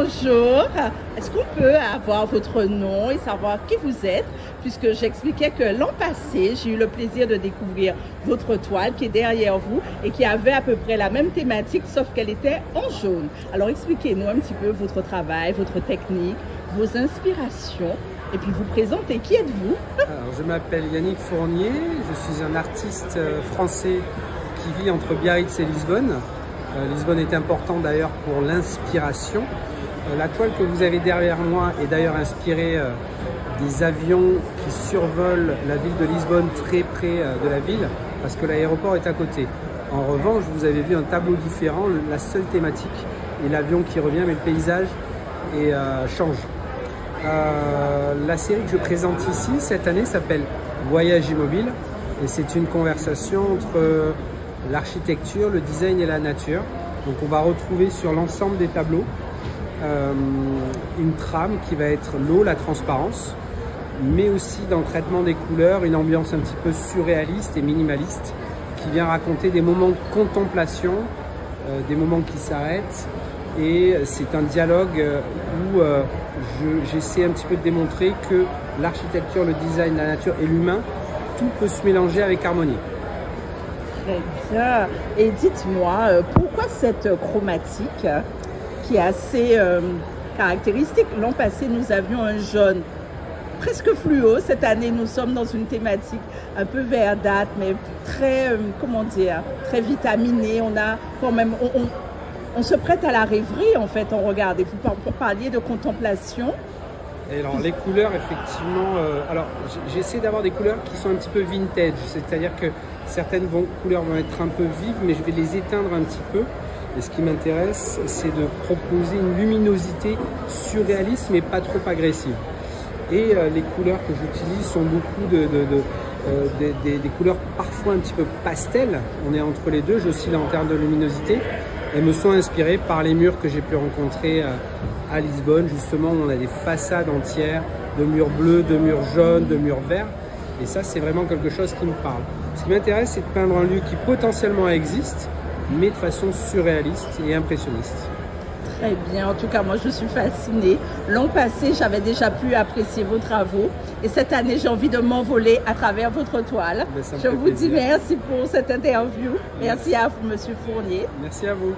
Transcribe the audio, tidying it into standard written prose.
Bonjour, est-ce qu'on peut avoir votre nom et savoir qui vous êtes? Puisque j'expliquais que l'an passé, j'ai eu le plaisir de découvrir votre toile qui est derrière vous et qui avait à peu près la même thématique, sauf qu'elle était en jaune. Alors expliquez-nous un petit peu votre travail, votre technique, vos inspirations et puis vous présentez. Qui êtes-vous? Alors, je m'appelle Yannick Fournier, je suis un artiste français qui vit entre Biarritz et Lisbonne. Lisbonne est important d'ailleurs pour l'inspiration. La toile que vous avez derrière moi est d'ailleurs inspirée des avions qui survolent la ville de Lisbonne très près de la ville parce que l'aéroport est à côté. En revanche, vous avez vu un tableau différent, la seule thématique est l'avion qui revient mais le paysage change. La série que je présente ici cette année s'appelle Voyage immobile et c'est une conversation entre l'architecture, le design et la nature. Donc on va retrouver sur l'ensemble des tableaux une trame qui va être l'eau, la transparence, mais aussi dans le traitement des couleurs, une ambiance un petit peu surréaliste et minimaliste qui vient raconter des moments de contemplation, des moments qui s'arrêtent. Et c'est un dialogue où j'essaie un petit peu de démontrer que l'architecture, le design, la nature et l'humain, tout peut se mélanger avec harmonie. Très bien. Et dites-moi, pourquoi cette chromatique qui est assez caractéristique? L'an passé, nous avions un jaune presque fluo. Cette année, nous sommes dans une thématique un peu verdâtre, mais très, comment dire, très vitaminée. On a quand même, on se prête à la rêverie en fait. On regarde. Et vous parliez de contemplation. Et alors les couleurs effectivement, alors j'essaie d'avoir des couleurs qui sont un petit peu vintage, c'est-à-dire que certaines couleurs vont être un peu vives mais je vais les éteindre un petit peu et ce qui m'intéresse c'est de proposer une luminosité surréaliste mais pas trop agressive. Et les couleurs que j'utilise sont beaucoup des couleurs parfois un petit peu pastel, on est entre les deux, j'oscille en termes de luminosité. Elles me sont inspirées par les murs que j'ai pu rencontrer à Lisbonne, justement, où on a des façades entières de murs bleus, de murs jaunes, de murs verts. Et ça, c'est vraiment quelque chose qui me parle. Ce qui m'intéresse, c'est de peindre un lieu qui potentiellement existe, mais de façon surréaliste et impressionniste. Très bien, en tout cas moi je suis fascinée. L'an passé j'avais déjà pu apprécier vos travaux et cette année j'ai envie de m'envoler à travers votre toile. Je vous dis merci pour cette interview. Merci à vous Monsieur Fournier. Merci à vous.